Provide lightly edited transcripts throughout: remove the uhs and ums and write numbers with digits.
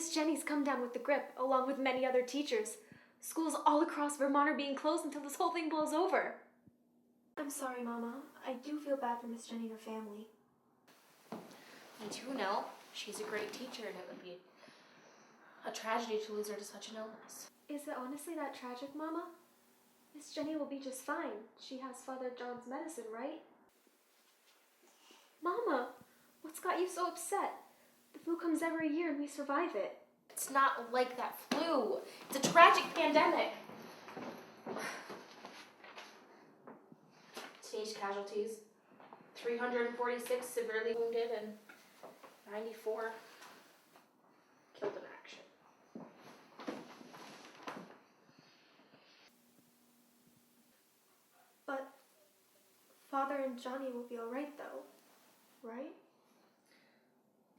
Miss Jenny's come down with the grip, along with many other teachers. Schools all across Vermont are being closed until this whole thing blows over. I'm sorry, Mama. I do feel bad for Miss Jenny and her family. Me too, Nell. She's a great teacher, and it would be a tragedy to lose her to such an illness. Is it honestly that tragic, Mama? Miss Jenny will be just fine. She has Father John's medicine, right? Mama, what's got you so upset? The flu comes every year and we survive it. It's not like that flu. It's a tragic pandemic. Today's casualties, 346 severely wounded and 94 killed in action. But Father and Johnny will be all right, though, right?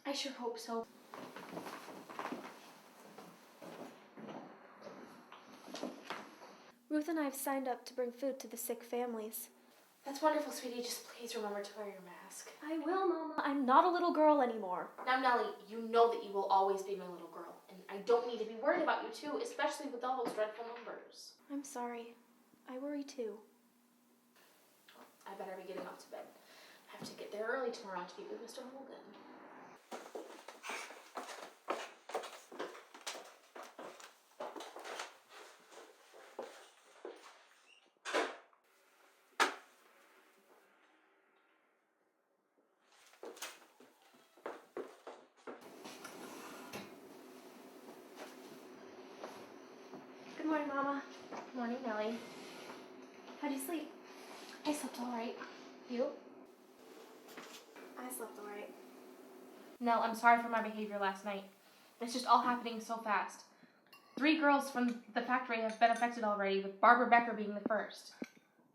I sure hope so. Ruth and I have signed up to bring food to the sick families. That's wonderful, sweetie. Just please remember to wear your mask. I will, Mama. I'm not a little girl anymore. Now, Nellie, you know that you will always be my little girl, and I don't need to be worried about you too, especially with all those dreadful numbers. I'm sorry. I worry too. I better be getting off to bed. I have to get there early tomorrow to meet with Mr. Holden. Good morning, Mama. Good morning, Nellie. How'd you sleep? I slept all right. You? I slept all right. Nell, I'm sorry for my behavior last night. It's just all happening so fast. 3 girls from the factory have been affected already, with Barbara Becker being the first.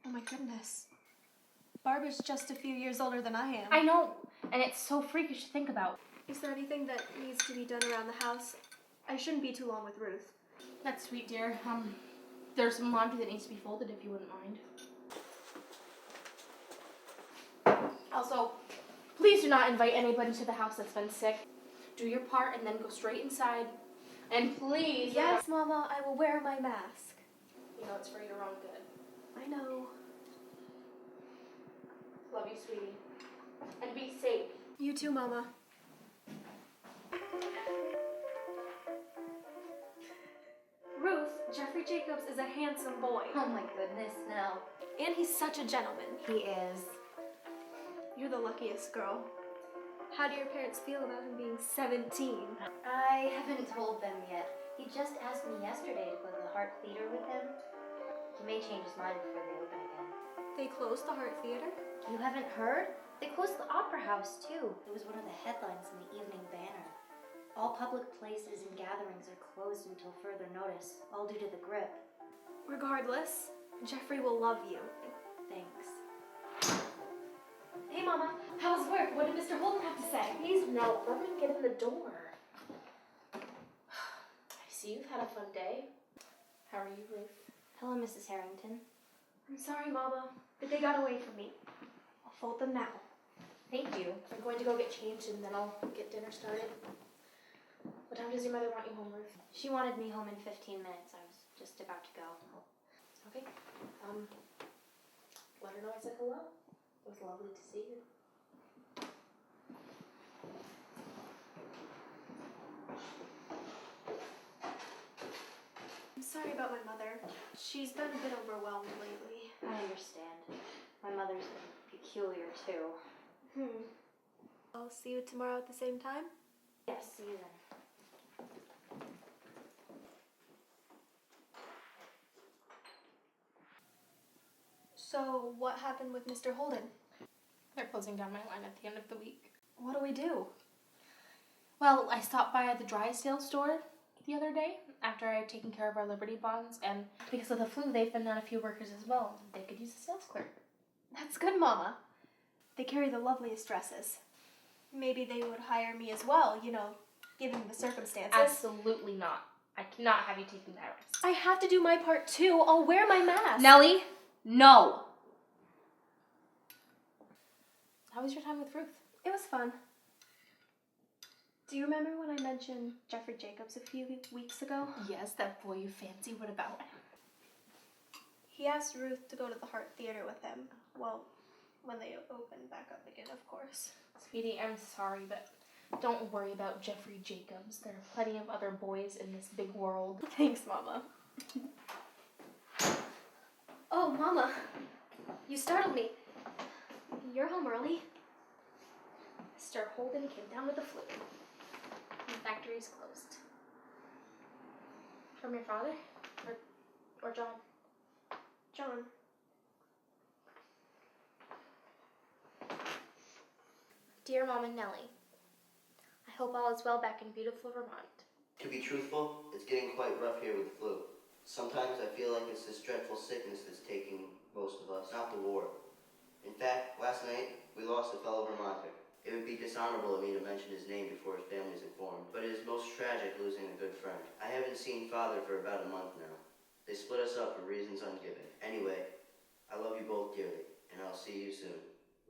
Oh my goodness. Barbara's just a few years older than I am. I know, and it's so freakish to think about. Is there anything that needs to be done around the house? I shouldn't be too long with Ruth. That's sweet, dear. There's some laundry that needs to be folded if you wouldn't mind. Also, please do not invite anybody to the house that's been sick. Do your part and then go straight inside. And please... Yes, Mama, I will wear my mask. You know it's for your own good. I know. Love you, sweetie. And be safe. You too, Mama. Ruth, Jeffrey Jacobs is a handsome boy. Oh my goodness, no. And he's such a gentleman. He is. You're the luckiest girl. How do your parents feel about him being 17? I haven't told them yet. He just asked me yesterday to go to the Hart Theater with him. He may change his mind before they open again. They closed the Hart Theater? You haven't heard? They closed the Opera House too. It was one of the headlines in the evening banner. All public places and gatherings are closed until further notice, all due to the grip. Regardless, Jeffrey will love you. Thanks. Hey, Mama, how was work? What did Mr. Holden have to say? Please, no. Let me get in the door. I see you've had a fun day. How are you, Ruth? Hello, Mrs. Harrington. I'm sorry, Mama, but they got away from me. I'll fold them now. Thank you. I'm going to go get changed and then I'll get dinner started. What time does your mother want you home, Ruth? She wanted me home in 15 minutes. I was just about to go. Okay. Let her know I said hello. It was lovely to see you. I'm sorry about my mother. She's been a bit overwhelmed lately. I understand. My mother's been peculiar too. I'll see you tomorrow at the same time? Yes, see you then. So, what happened with Mr. Holden? They're closing down my line at the end of the week. What do we do? Well, I stopped by at the Drysdale store the other day after I had taken care of our Liberty bonds, and because of the flu, they've been down a few workers as well. They could use a sales clerk. That's good, Mama. They carry the loveliest dresses. Maybe they would hire me as well, given the circumstances. Absolutely not. I cannot have you taking that risk. I have to do my part too. I'll wear my mask. Nellie, no. How was your time with Ruth? It was fun. Do you remember when I mentioned Jeffrey Jacobs a few weeks ago? Yes, that boy you fancy. What about? He asked Ruth to go to the Hart Theater with him. Well, when they open back up again, of course. Sweetie, I'm sorry, but don't worry about Jeffrey Jacobs. There are plenty of other boys in this big world. Thanks, Mama. Oh, Mama. You startled me. You're home early? Mr. Holden came down with the flu. The factory's closed. From your father? Or John? John. Dear Mom and Nellie, I hope all is well back in beautiful Vermont. To be truthful, it's getting quite rough here with the flu. Sometimes I feel like it's this dreadful sickness that's taking most of us, not the war. In fact, last night, we lost a fellow Vermonter. It would be dishonorable of me to mention his name before his family is informed, but it is most tragic losing a good friend. I haven't seen Father for about a month now. They split us up for reasons ungiven. Anyway, I love you both dearly, and I'll see you soon.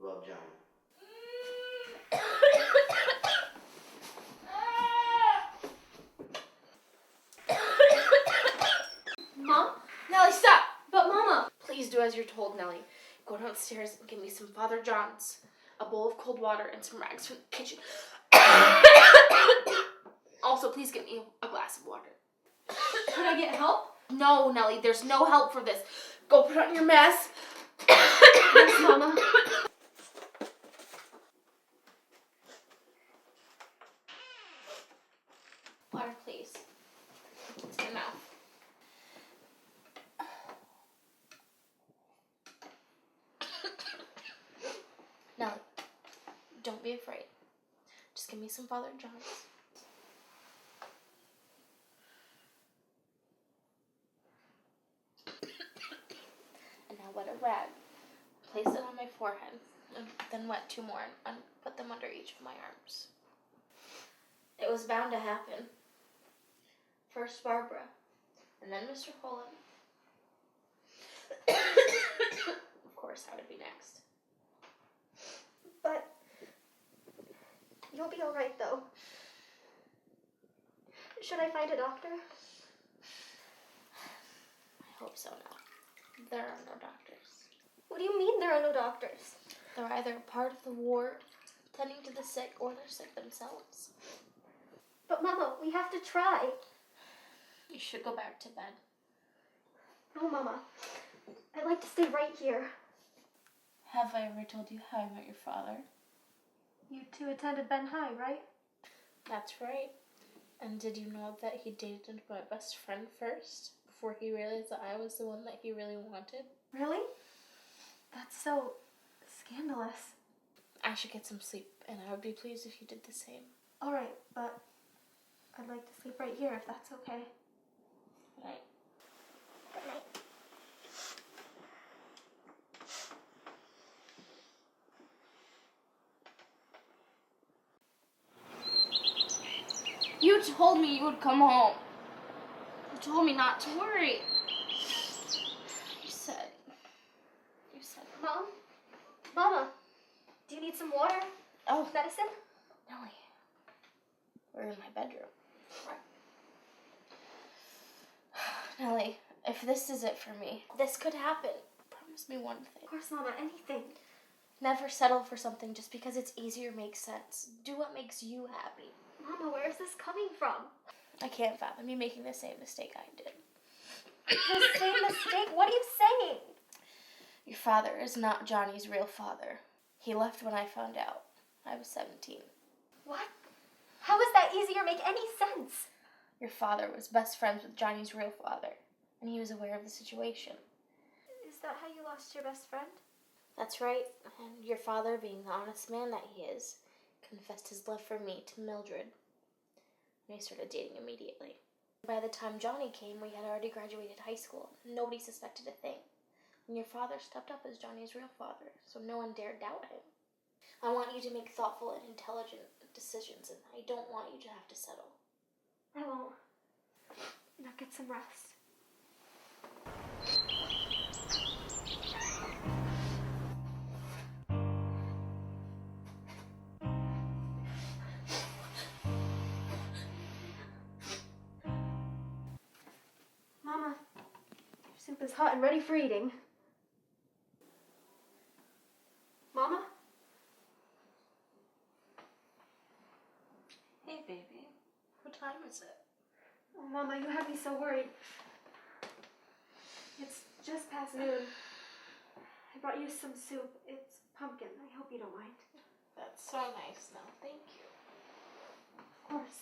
Love, Johnny. Mom? Nellie, stop! But Mama! Please do as you're told, Nellie. Go downstairs and give me some Father John's, a bowl of cold water, and some rags from the kitchen. Also, please get me a glass of water. Can I get help? No, Nellie, there's no help for this. Go put on your mask. Yes, Mama. Water, please. It's my mouth. Nellie, don't be afraid. Just give me some Father John's. And now wet a rag. Place it on my forehead. And then wet 2 more and put them under each of my arms. It was bound to happen. First Barbara, and then Mr. Holland. Of course, I would be next. But you'll be all right, though. Should I find a doctor? I hope so now. There are no doctors. What do you mean there are no doctors? They're either part of the ward, tending to the sick, or they're sick themselves. But Mama, we have to try. You should go back to bed. No, Mama. I'd like to stay right here. Have I ever told you how I met your father? You two attended Ben High, right? That's right. And did you know that he dated my best friend first, before he realized that I was the one that he really wanted? Really? That's so scandalous. I should get some sleep, and I would be pleased if you did the same. All right, but I'd like to sleep right here if that's okay. Good night. Good night. You told me you would come home. You told me not to worry. You said. Mom? Mama? Do you need some water? Oh, Medicine? Nellie. We're in my bedroom. Nellie, if this is it for me, this could happen. Promise me one thing. Of course, Mama. Anything. Never settle for something just because it's easier makes sense. Do what makes you happy. Mama, where is this coming from? I can't fathom you making the same mistake I did. The same mistake? What are you saying? Your father is not Johnny's real father. He left when I found out. I was 17. What? How is that easy or make any sense? Your father was best friends with Johnny's real father, and he was aware of the situation. Is that how you lost your best friend? That's right, and your father, being the honest man that he is, confessed his love for me to Mildred, and we started dating immediately. By the time Johnny came, we had already graduated high school. Nobody suspected a thing. And your father stepped up as Johnny's real father, so no one dared doubt him. I want you to make thoughtful and intelligent decisions, and I don't want you to have to settle. I won't. Now get some rest. is hot and ready for eating. Mama? Hey, baby. What time is it? Oh, Mama, you have me so worried. It's just past noon. I brought you some soup. It's pumpkin. I hope you don't mind. That's so nice now. Thank you. Of course.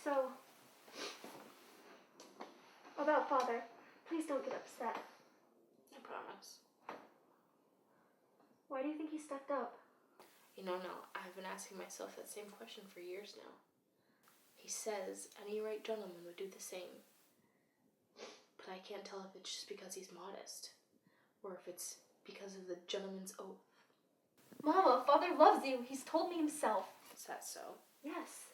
So, about Father, please don't get upset. I promise. Why do you think he stepped up? No, I've been asking myself that same question for years now. He says any right gentleman would do the same. But I can't tell if it's just because he's modest, or if it's because of the gentleman's oath. Mama, Father loves you. He's told me himself. Is that so? Yes.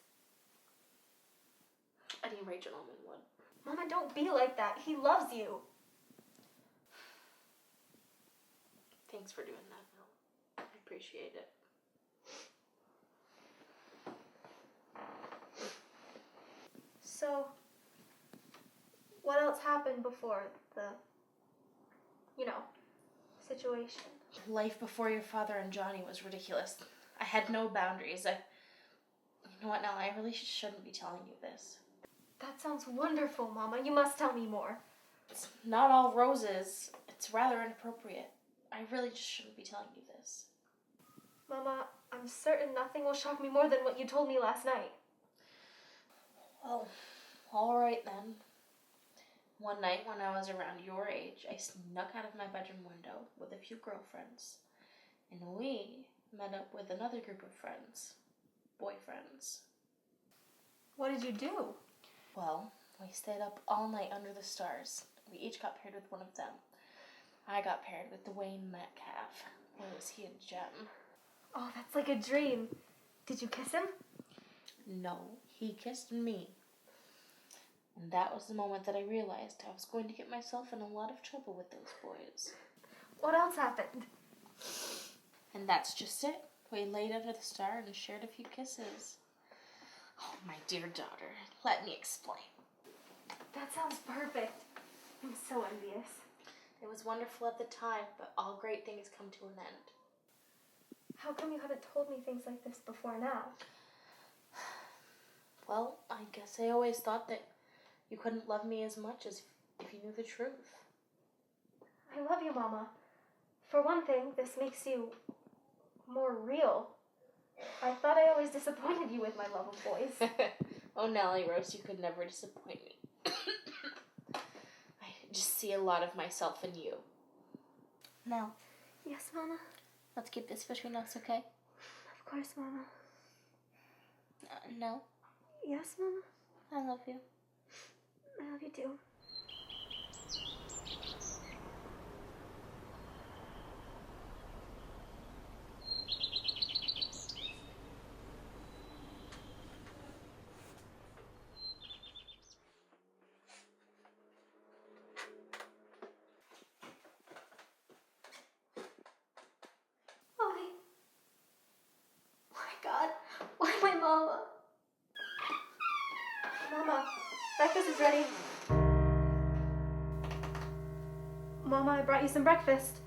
Any right gentleman would. Mama, don't be like that. He loves you. Thanks for doing that, Mel. I appreciate it. So, what else happened before the, situation? Life before your father and Johnny was ridiculous. I had no boundaries. You know what, Nell? I really shouldn't be telling you this. That sounds wonderful, Mama. You must tell me more. It's not all roses. It's rather inappropriate. I really just shouldn't be telling you this. Mama, I'm certain nothing will shock me more than what you told me last night. Well, all right then. One night when I was around your age, I snuck out of my bedroom window with a few girlfriends, and we met up with another group of friends, boyfriends. What did you do? Well, we stayed up all night under the stars. We each got paired with one of them. I got paired with Dwayne Metcalf. Boy, was he a gem. Oh, that's like a dream. Did you kiss him? No, he kissed me. And that was the moment that I realized I was going to get myself in a lot of trouble with those boys. What else happened? And that's just it. We laid under the star and shared a few kisses. Oh, my dear daughter, let me explain. That sounds perfect. I'm so envious. It was wonderful at the time, but all great things come to an end. How come you haven't told me things like this before now? Well, I guess I always thought that you couldn't love me as much as if you knew the truth. I love you, Mama. For one thing, this makes you more real. I thought I always disappointed you with my love of boys. Oh, Nellie Rose, you could never disappoint me. I just see a lot of myself in you. Now, Yes, Mama? let's keep this between us, okay? Of course, Mama. No, Yes, Mama? I love you. I love you too. Why? My God, why my Mama? Mama, breakfast is ready. Mama, I brought you some breakfast.